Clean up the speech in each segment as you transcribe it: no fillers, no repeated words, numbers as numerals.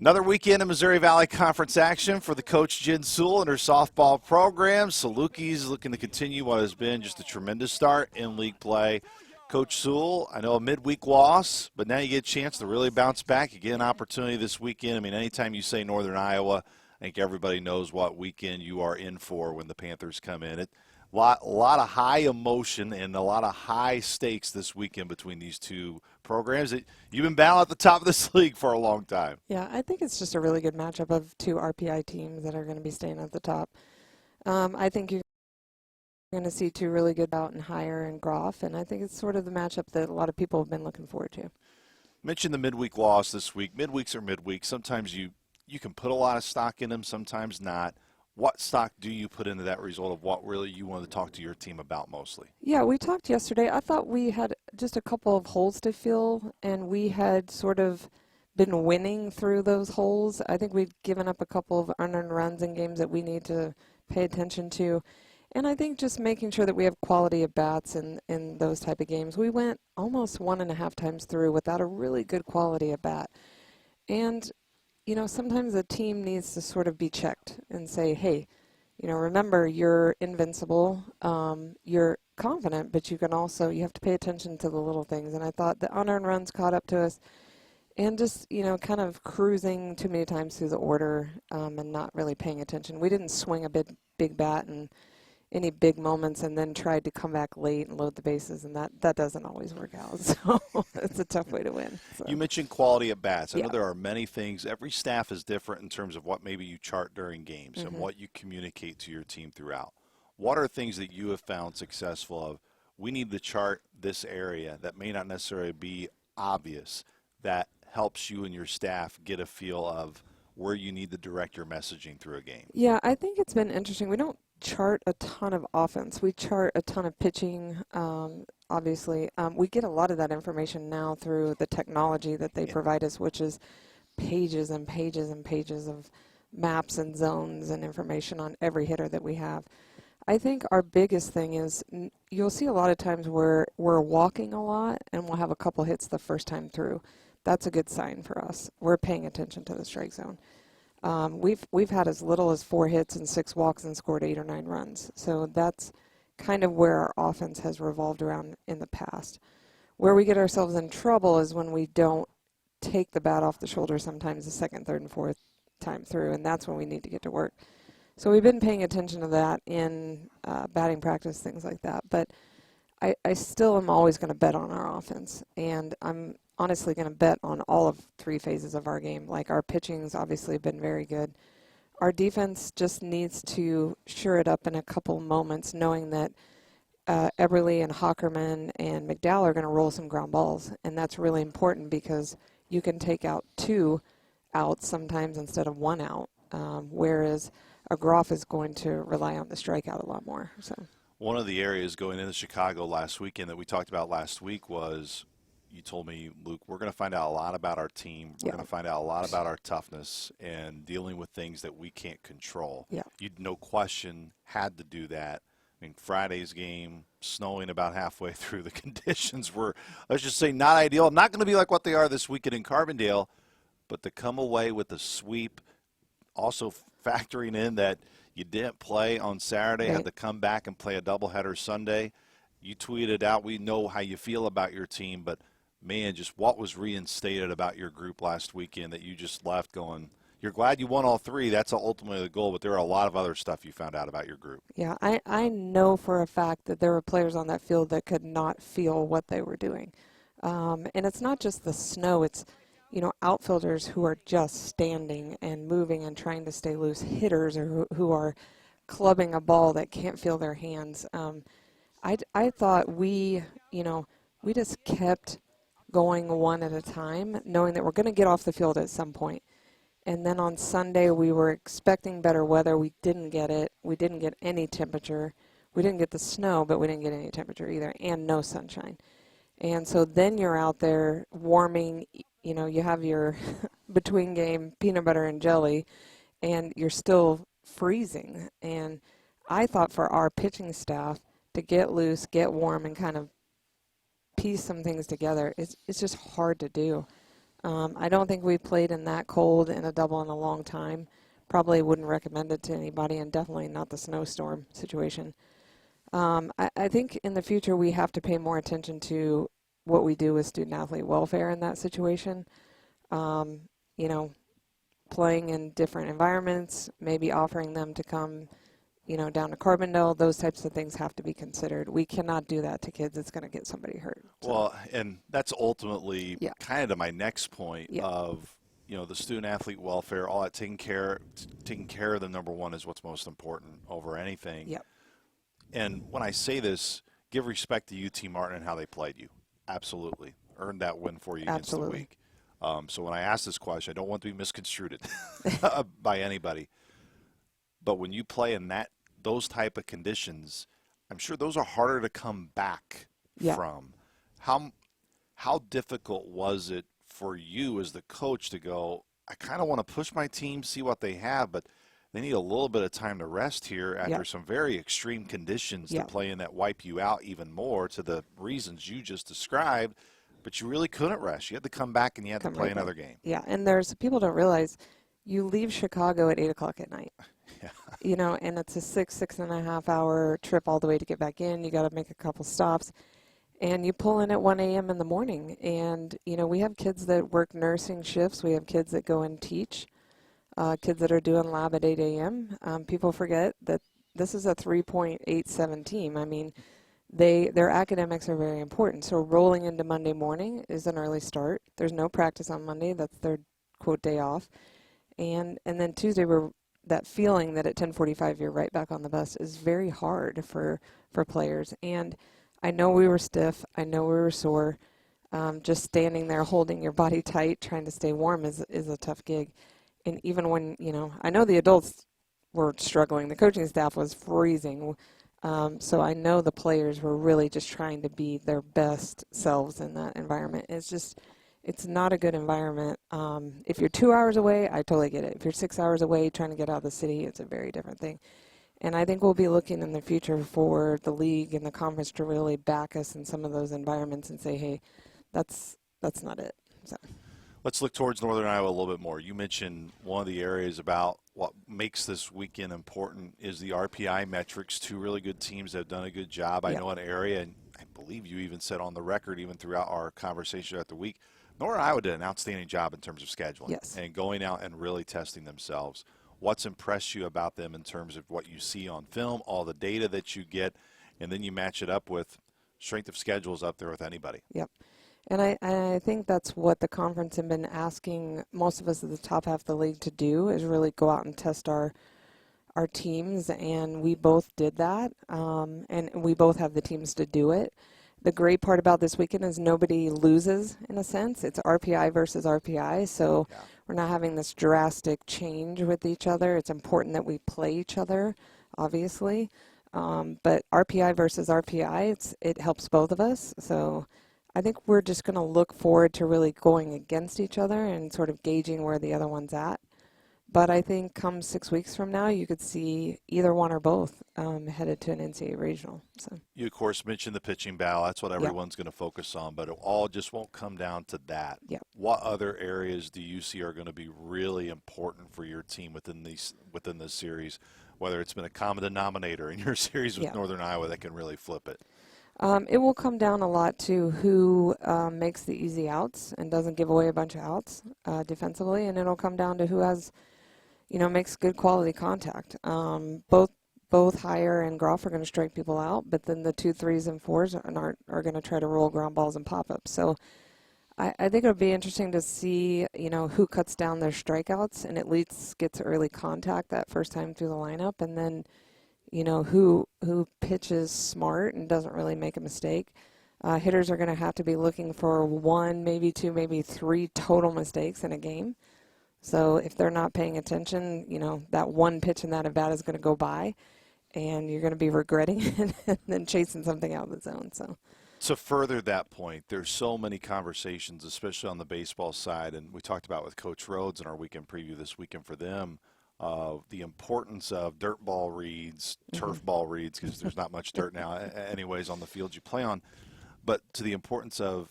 Another weekend in Missouri Valley Conference action for the coach Jen Sewell and her softball program. Salukis looking to continue what has been just a tremendous start in league play. Coach Sewell, I know a midweek loss, but now you get a chance to really bounce back. You get an opportunity this weekend. I mean, anytime you say Northern Iowa, I think everybody knows what weekend you are in for when the Panthers come in. A lot of high emotion and a lot of high stakes this weekend between these two programs. You've been battling at the top of this league for a long time. Yeah, I think it's just a really good matchup of two RPI teams that are going to be staying at the top. I think you're going to see two really good out and higher and Groff, and I think it's sort of the matchup that a lot of people have been looking forward to. Mentioned the midweek loss this week. Midweeks are midweeks. Sometimes you can put a lot of stock in them, sometimes not. What stock do you put into that result of what really you wanted to talk to your team about mostly? Yeah, we talked yesterday. I thought we had just a couple of holes to fill, and we had sort of been winning through those holes. I think we'd given up a couple of unearned runs in games that we need to pay attention to. And I think just making sure that we have quality at bats in those type of games. We went almost 1.5 times through without a really good quality at bat. And you know, sometimes a team needs to sort of be checked and say, hey, you know, remember you're invincible, you're confident, but you have to pay attention to the little things. And I thought the unearned runs caught up to us and just, you know, kind of cruising too many times through the order and not really paying attention. We didn't swing a big bat in any big moments and then tried to come back late and load the bases, and that doesn't always work out. So it's a tough way to win. So. You mentioned quality at bats. I Yeah. know there are many things. Every staff is different in terms of what maybe you chart during games and what you communicate to your team throughout. What are things that you have found successful of? We need to chart this area that may not necessarily be obvious that helps you and your staff get a feel of where you need to direct your messaging through a game. Yeah, I think it's been interesting. We don't chart a ton of offense. We chart a ton of pitching, obviously. We get a lot of that information now through the technology that they provide us, which is pages and pages and pages of maps and zones and information on every hitter that we have. I think our biggest thing is you'll see a lot of times where we're walking a lot and we'll have a couple hits the first time through. That's a good sign for us. We're paying attention to the strike zone. We've had as little as 4 hits and 6 walks and scored 8 or 9 runs. So that's kind of where our offense has revolved around in the past. Where we get ourselves in trouble is when we don't take the bat off the shoulder sometimes the second, third, and fourth time through, and that's when we need to get to work. So we've been paying attention to that in batting practice, things like that. But I still am always going to bet on our offense, and I'm honestly going to bet on all of 3 phases of our game. Like our pitching's obviously been very good. Our defense just needs to sure it up in a couple moments, knowing that Eberle and Hockerman and McDowell are going to roll some ground balls, and that's really important because you can take out 2 outs sometimes instead of 1 out, whereas a Groff is going to rely on the strikeout a lot more. So one of the areas going into Chicago last weekend that we talked about last week was, you told me, Luke, we're going to find out a lot about our team. We're going to find out a lot about our toughness and dealing with things that we can't control. Yeah. You, no question, had to do that. I mean, Friday's game, snowing about halfway through. The conditions were, let's just say, not ideal. Not going to be like what they are this weekend in Carbondale, but to come away with a sweep, also factoring in that you didn't play on Saturday, had to come back and play a doubleheader Sunday. You tweeted out, we know how you feel about your team, but man, just what was reinstated about your group last weekend that you just left going, you're glad you won all 3. That's ultimately the goal, but there are a lot of other stuff you found out about your group. Yeah, I know for a fact that there were players on that field that could not feel what they were doing. And it's not just the snow. It's, you know, outfielders who are just standing and moving and trying to stay loose, hitters or who are clubbing a ball that can't feel their hands. I thought we just kept going one at a time, knowing that we're going to get off the field at some point. And then on Sunday, we were expecting better weather. We didn't get it. We didn't get any temperature. We didn't get the snow, but we didn't get any temperature either, and no sunshine. And so then you're out there warming, you know, you have your between game peanut butter and jelly, and you're still freezing. And I thought for our pitching staff to get loose, get warm, and kind of piece some things together, it's just hard to do. I don't think we played in that cold in a double in a long time. Probably wouldn't recommend it to anybody, and definitely not the snowstorm situation. I think in the future we have to pay more attention to what we do with student athlete welfare in that situation. Um, you know, playing in different environments, maybe offering them to come, down to Carbondale, those types of things have to be considered. We cannot do that to kids. It's going to get somebody hurt. So, Well, and that's ultimately yeah, kind of to my next point yeah, of, the student athlete welfare, all that taking care of them, number one, is what's most important over anything. yeah, And when I say this, give respect to UT Martin and how they played you. Absolutely. Earned that win for you against the absolutely. week. So when I ask this question, I don't want to be misconstrued by anybody. But when you play in those type of conditions, I'm sure those are harder to come back Yeah. from. How difficult was it for you as the coach to go, I kind of want to push my team, see what they have, but they need a little bit of time to rest here after Yeah. some very extreme conditions Yeah. to play in that wipe you out even more to the reasons you just described, but you really couldn't rest. You had to come back and you had to Come play right back. another game. Yeah, and there's people don't realize you leave Chicago at 8 o'clock at night. Yeah. And it's a 6.5 hour trip all the way to get back in. You got to make a couple stops. And you pull in at 1 a.m. in the morning. And, we have kids that work nursing shifts. We have kids that go and teach, kids that are doing lab at 8 a.m. People forget that this is a 3.87 team. I mean, their academics are very important. So rolling into Monday morning is an early start. There's no practice on Monday. That's their, quote, day off. And then Tuesday, that feeling that at 10:45 you're right back on the bus is very hard for players. And I know we were stiff. I know we were sore. Just standing there holding your body tight, trying to stay warm is a tough gig. And even when, I know the adults were struggling. The coaching staff was freezing. So I know the players were really just trying to be their best selves in that environment. It's not a good environment. If you're 2 hours away, I totally get it. If you're 6 hours away trying to get out of the city, it's a very different thing. And I think we'll be looking in the future for the league and the conference to really back us in some of those environments and say, hey, that's not it. So. Let's look towards Northern Iowa a little bit more. You mentioned one of the areas about what makes this weekend important is the RPI metrics. Two really good teams that have done a good job. I know an area, and I believe you even said on the record, even throughout our conversation throughout the week, Northern Iowa did an outstanding job in terms of scheduling and going out and really testing themselves. What's impressed you about them in terms of what you see on film, all the data that you get, and then you match it up with strength of schedules up there with anybody? Yep. And I think that's what the conference have been asking most of us at the top half of the league to do is really go out and test our teams, and we both did that, and we both have the teams to do it. The great part about this weekend is nobody loses, in a sense. It's RPI versus RPI, so we're not having this drastic change with each other. It's important that we play each other, obviously, but RPI versus RPI, it helps both of us, so I think we're just going to look forward to really going against each other and sort of gauging where the other one's at. But I think come 6 weeks from now, you could see either one or both headed to an NCAA regional. So you, of course, mentioned the pitching battle. That's what everyone's going to focus on, but it all just won't come down to that. Yep. What other areas do you see are going to be really important for your team within this series, whether it's been a common denominator in your series with Northern Iowa that can really flip it? It will come down a lot to who makes the easy outs and doesn't give away a bunch of outs defensively, and it'll come down to who has, makes good quality contact. Both Hire and Groff are going to strike people out, but then the 2 3s and 4s are going to try to roll ground balls and pop ups. So I think it'll be interesting to see, who cuts down their strikeouts and at least gets early contact that first time through the lineup, and then who pitches smart and doesn't really make a mistake. Hitters are going to have to be looking for 1, maybe 2, maybe 3 total mistakes in a game. So if they're not paying attention, that one pitch in that at bat is going to go by, and you're going to be regretting it and then chasing something out of the zone. So to further that point, there's so many conversations, especially on the baseball side, and we talked about with Coach Rhodes in our weekend preview this weekend for them, of the importance of dirt ball reads, turf ball reads, because there's not much dirt now anyways on the fields you play on, but to the importance of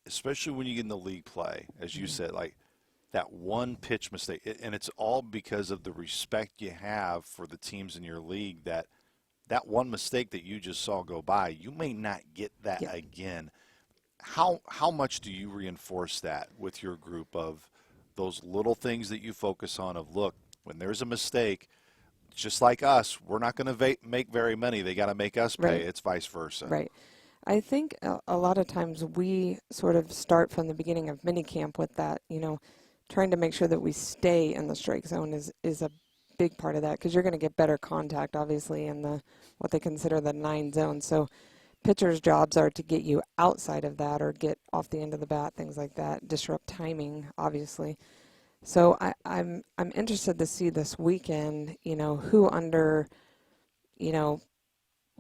especially when you get in the league play, as you said, like that one pitch mistake, and it's all because of the respect you have for the teams in your league, that one mistake that you just saw go by, you may not get that Yeah. again. How much do you reinforce that with your group of those little things that you focus on of, look, when there's a mistake, just like us, we're not going to make very many. They got to make us pay. Right. It's vice versa. Right. I think a lot of times we sort of start from the beginning of minicamp with that, trying to make sure that we stay in the strike zone is a big part of that, because you're going to get better contact, obviously, in the what they consider the 9 zone. So pitchers' jobs are to get you outside of that or get off the end of the bat, things like that, disrupt timing, obviously. So I'm interested to see this weekend, who under, you know,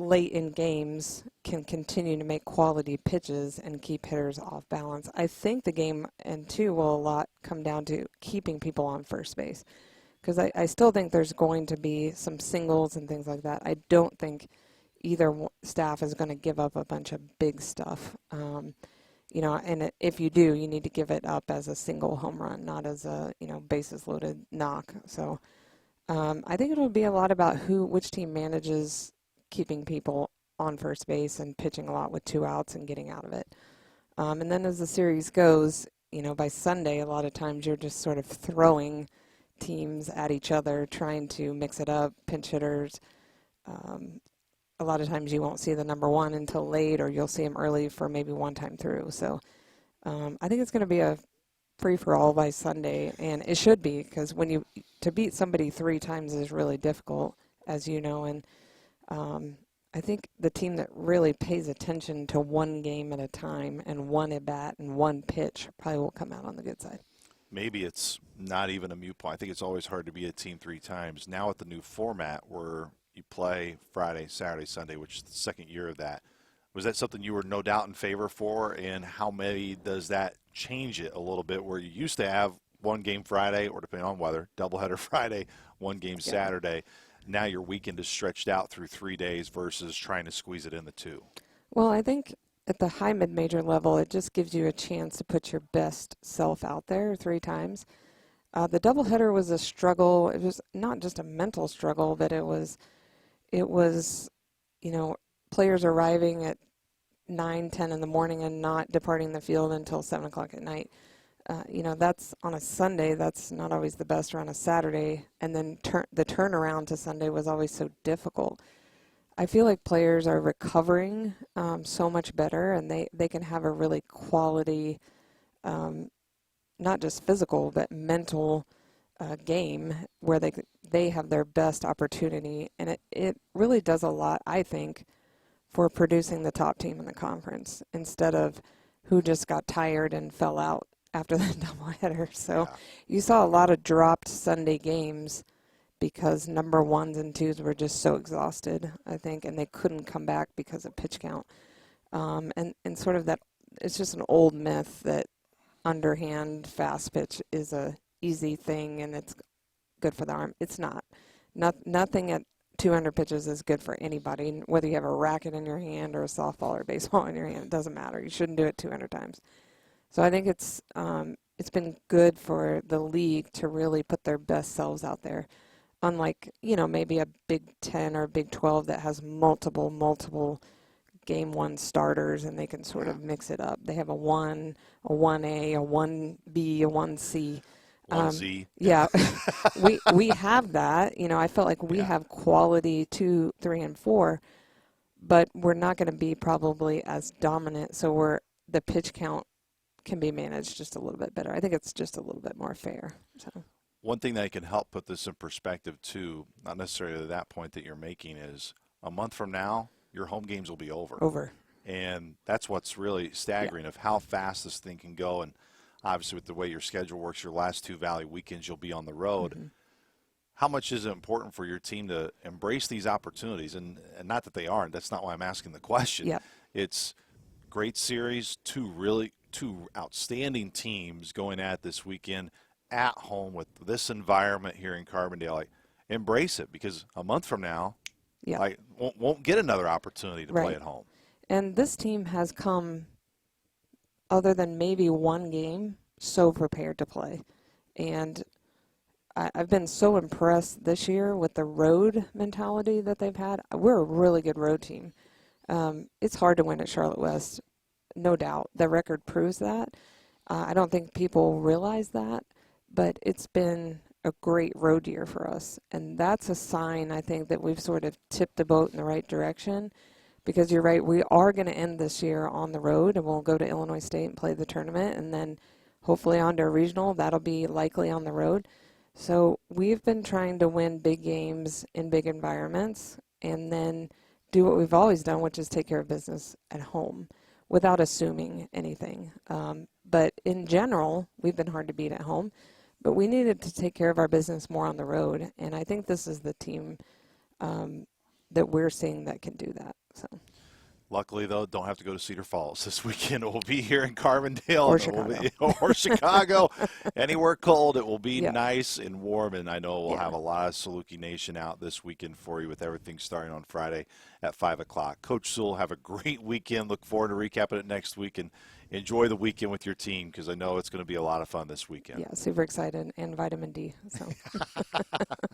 late in games can continue to make quality pitches and keep hitters off balance. I think the game and two will a lot come down to keeping people on first base, because I still think there's going to be some singles and things like that. I don't think either staff is going to give up a bunch of big stuff. And if you do, you need to give it up as a single home run, not as a, bases loaded knock. So I think it'll be a lot about which team manages keeping people on first base and pitching a lot with 2 outs and getting out of it. And then as the series goes, by Sunday, a lot of times you're just sort of throwing teams at each other, trying to mix it up, pinch hitters. A lot of times you won't see the number one until late, or you'll see him early for maybe one time through. So I think it's going to be a free-for-all by Sunday, and it should be, because to beat somebody 3 times is really difficult, as you know, and I think the team that really pays attention to one game at a time and one at-bat and one pitch probably will come out on the good side. Maybe it's not even a mute point. I think it's always hard to beat a team 3 times. Now with the new format where you play Friday, Saturday, Sunday, which is the second year of that, was that something you were no doubt in favor for? And how maybe does that change it a little bit, where you used to have one game Friday, or depending on weather, doubleheader Friday, one game Saturday. Now your weekend is stretched out through 3 days versus trying to squeeze it into 2. Well, I think at the high mid-major level, it just gives you a chance to put your best self out there 3 times. The doubleheader was a struggle. It was not just a mental struggle, but it was, players arriving at 9, 10 in the morning and not departing the field until 7 o'clock at night. That's on a Sunday. That's not always the best, or on a Saturday. And then the turnaround to Sunday was always so difficult. I feel like players are recovering so much better, and they can have a really quality, not just physical, but mental game where they have their best opportunity. And it really does a lot, I think, for producing the top team in the conference, instead of who just got tired and fell out after the doubleheader. So you saw a lot of dropped Sunday games because number 1s and 2s were just so exhausted, I think, and they couldn't come back because of pitch count. And sort of that, it's just an old myth that underhand fast pitch is a easy thing and it's good for the arm. It's not. Nothing at 200 pitches is good for anybody, whether you have a racket in your hand or a softball or baseball in your hand. It doesn't matter. You shouldn't do it 200 times. So I think it's been good for the league to really put their best selves out there. Unlike, maybe a Big 10 or Big 12 that has multiple game 1 starters, and they can sort of mix it up. They have a 1, a 1A, a 1B, a 1C. 1Z. Yeah. we have that. I felt like we have quality 2, 3, and 4, but we're not going to be probably as dominant. So the pitch count can be managed just a little bit better. I think it's just a little bit more fair. So. One thing that can help put this in perspective too, not necessarily that point that you're making, is a month from now, your home games will be over. And that's what's really staggering of how fast this thing can go. And obviously with the way your schedule works, your last 2 Valley weekends, you'll be on the road. Mm-hmm. How much is it important for your team to embrace these opportunities? And not that they aren't. That's not why I'm asking the question. Yep. It's great series, 2 outstanding teams going at this weekend at home with this environment here in Carbondale. Like, embrace it, because a month from now, won't get another opportunity to play at home. And this team has come other than maybe one game, so prepared to play. And I've been so impressed this year with the road mentality that they've had. We're a really good road team. It's hard to win at Charlotte West, no doubt. The record proves that. I don't think people realize that, but it's been a great road year for us. And that's a sign, I think, that we've sort of tipped the boat in the right direction. Because you're right, we are going to end this year on the road, and we'll go to Illinois State and play the tournament, and then hopefully on to a regional. That'll be likely on the road. So we've been trying to win big games in big environments and then do what we've always done, which is take care of business at home without assuming anything. But in general, we've been hard to beat at home, but we needed to take care of our business more on the road. And I think this is the team that we're seeing that can do that. So. Luckily, though, don't have to go to Cedar Falls this weekend. It will be here in Carbondale. Or Chicago. Or Chicago. Anywhere cold, it will be Yeah. nice and warm. And I know we'll Yeah. have a lot of Saluki Nation out this weekend for you with everything starting on Friday at 5 o'clock. Coach Sewell, have a great weekend. Look forward to recapping it next week. And enjoy the weekend with your team because I know it's going to be a lot of fun this weekend. Yeah, super excited. And vitamin D. So.